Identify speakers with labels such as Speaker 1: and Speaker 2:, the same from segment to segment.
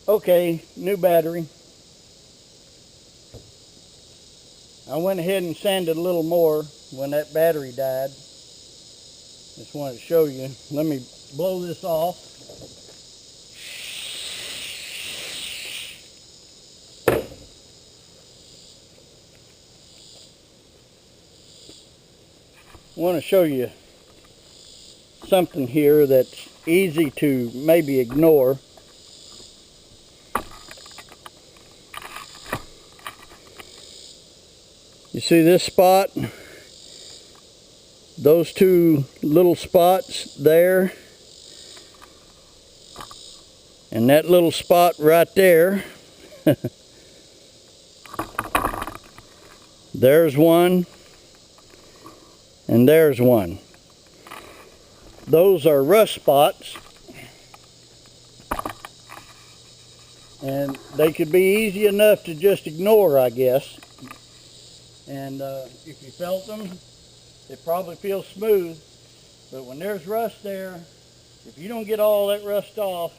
Speaker 1: Okay, new battery. I went ahead and sanded a little more when that battery died. Just wanted to show you. Let me blow this off. I want to show you something here that's easy to maybe ignore. You see this spot? Those two little spots there, and that little spot right there. There's one, and there's one. Those are rust spots, and they could be easy enough to just ignore, I guess. And if you felt them, they probably feel smooth. But when there's rust there, if you don't get all that rust off,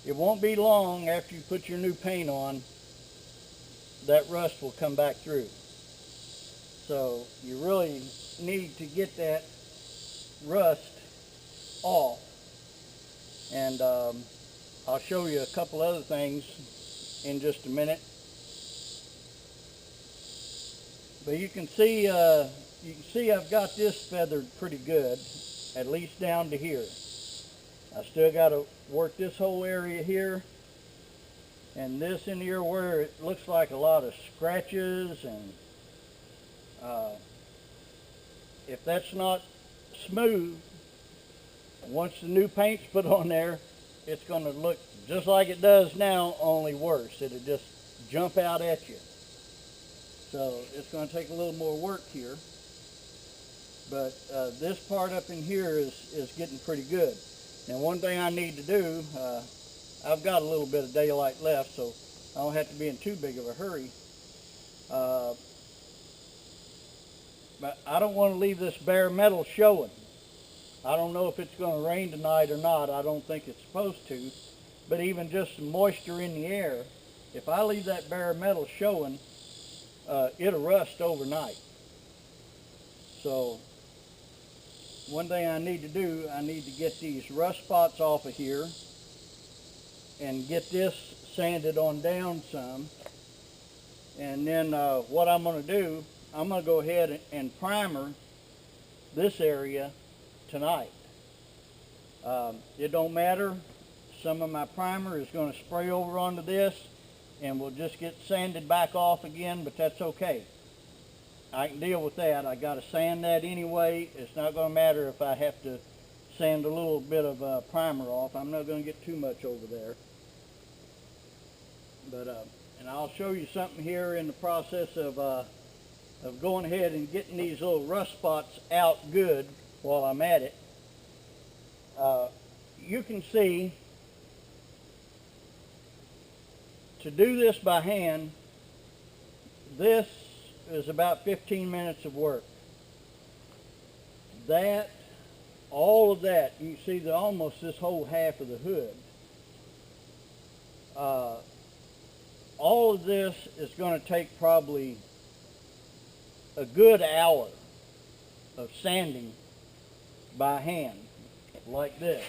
Speaker 1: it won't be long after you put your new paint on, that rust will come back through. So you really need to get that rust off. And I'll show you a couple other things in just a minute. But you can see I've got this feathered pretty good, at least down to here. I still got to work this whole area here, and this in here where it looks like a lot of scratches, and if that's not smooth, once the new paint's put on there, it's going to look just like it does now, only worse. It'll just jump out at you. So it's going to take a little more work here. But this part up in here is getting pretty good. Now one thing I need to do, I've got a little bit of daylight left, so I don't have to be in too big of a hurry. But I don't want to leave this bare metal showing. I don't know if it's going to rain tonight or not. I don't think it's supposed to. But even just some moisture in the air, if I leave that bare metal showing, it'll rust overnight. So one thing I need to do, I need to get these rust spots off of here and get this sanded on down some. And then what I'm going to do, I'm going to go ahead and primer this area tonight. It don't matter. Some of my primer is going to spray over onto this, and we'll just get sanded back off again, but that's okay. I can deal with that. I got to sand that anyway. It's not going to matter if I have to sand a little bit of primer off. I'm not going to get too much over there. But and I'll show you something here in the process of going ahead and getting these little rust spots out good while I'm at it. You can see, to do this by hand, this is about 15 minutes of work. That, all of that, you see that almost this whole half of the hood. All of this is going to take probably a good hour of sanding by hand, like this.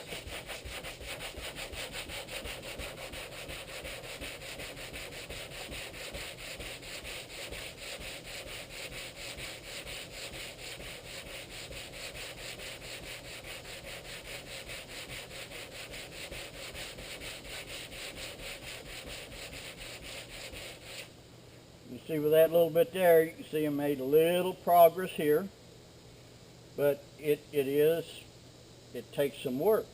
Speaker 1: You see with that little bit there, you can see I made a little progress here, but it takes some work.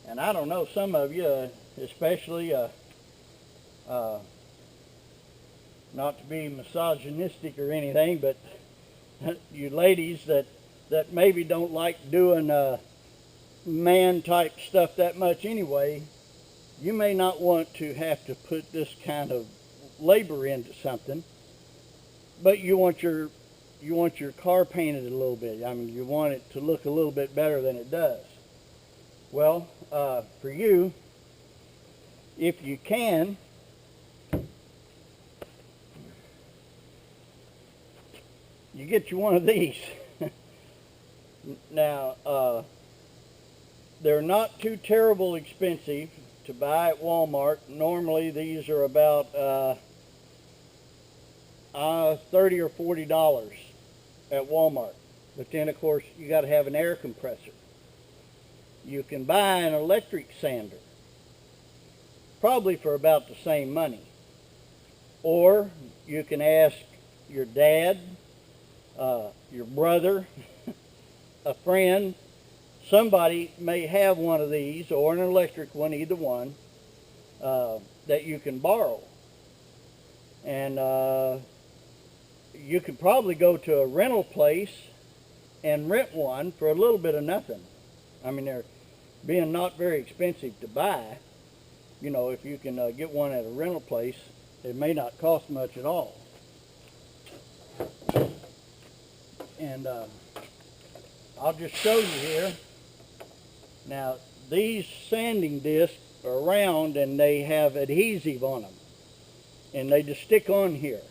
Speaker 1: And I don't know, some of you, especially, not to be misogynistic or anything, but you ladies that maybe don't like doing man type stuff that much anyway, you may not want to have to put this kind of labor into something, but you want your car painted a little bit. I mean, you want it to look a little bit better than it does. Well, for you, if you can, you get you one of these. Now, they're not too terrible expensive to buy at Walmart. Normally these are about $30 or $40 at Walmart. But then of course you got to have an air compressor. You can buy an electric sander, probably for about the same money. Or you can ask your dad, your brother, a friend. Somebody may have one of these, or an electric one, either one, that you can borrow. And you could probably go to a rental place and rent one for a little bit of nothing. I mean, they're being not very expensive to buy. You know, if you can get one at a rental place, it may not cost much at all. And I'll just show you here. Now, these sanding discs are round and they have adhesive on them. And they just stick on here.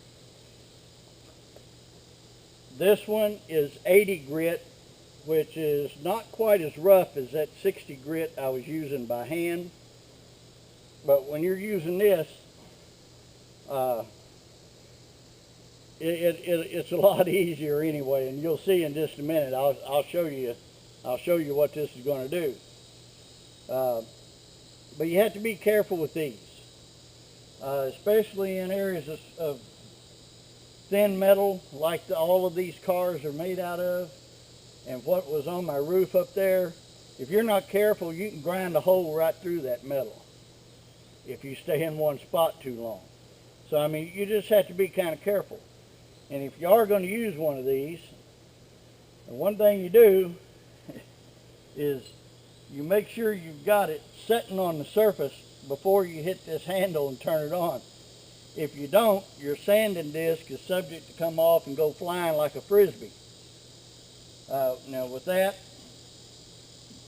Speaker 1: This one is 80 grit, which is not quite as rough as that 60 grit I was using by hand. But when you're using this, it's a lot easier anyway, and you'll see in just a minute. I'll show you what this is going to do. But you have to be careful with these, especially in areas of thin metal like all of these cars are made out of, and what was on my roof up there. If you're not careful, you can grind a hole right through that metal if you stay in one spot too long. So I mean, you just have to be kind of careful. And if you are going to use one of these, the one thing you do is you make sure you've got it setting on the surface before you hit this handle and turn it on. If you don't, your sanding disc is subject to come off and go flying like a frisbee. Now with that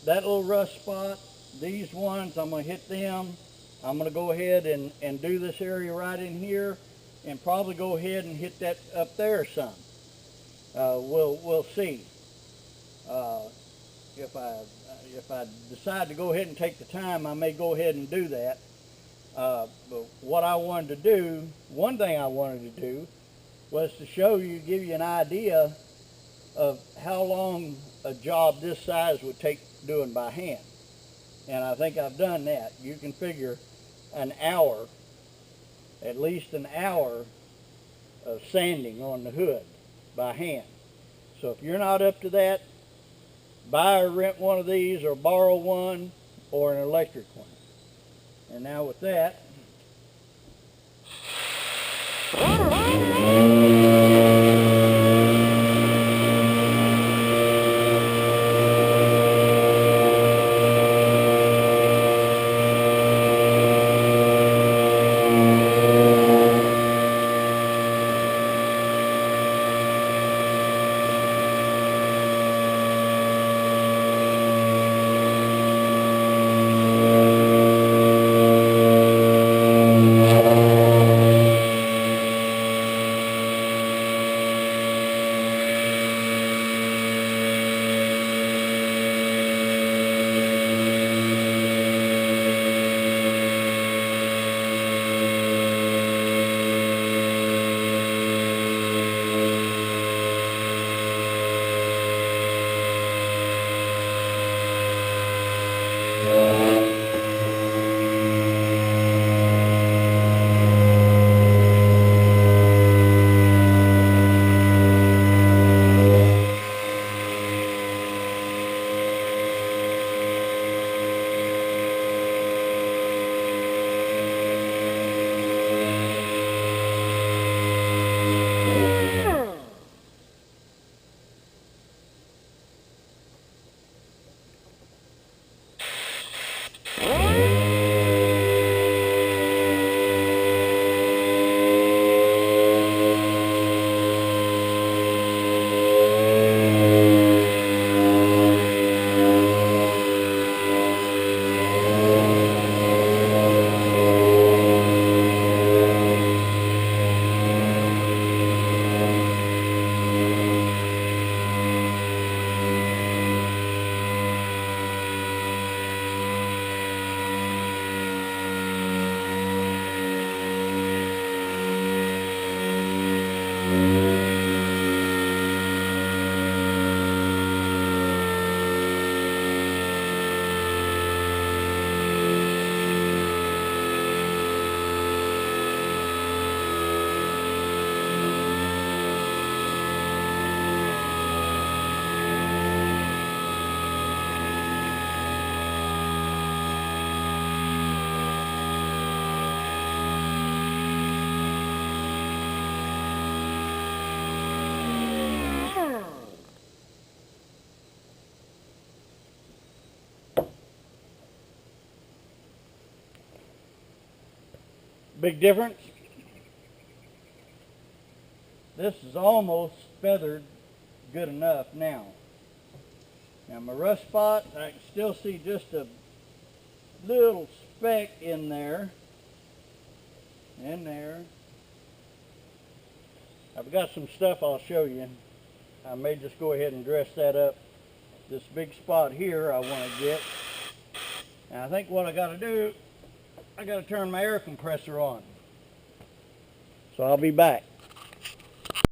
Speaker 1: little rust spot, these ones, I'm going to hit them. I'm going to go ahead and do this area right in here, and probably go ahead and hit that up there some. We'll see. If I decide to go ahead and take the time, I may go ahead and do that. But what I wanted to do, one thing I wanted to do, was to show you, give you an idea of how long a job this size would take doing by hand. And I think I've done that. You can figure an hour, at least an hour of sanding on the hood by hand. So if you're not up to that, buy or rent one of these, or borrow one, or an electric one. And now with that, Big difference? This is almost feathered good enough now. Now my rust spot, I can still see just a little speck in there. In there. I've got some stuff I'll show you. I may just go ahead and dress that up. This big spot here I want to get. And I think what I got to do, I got to turn my air compressor on. So I'll be back.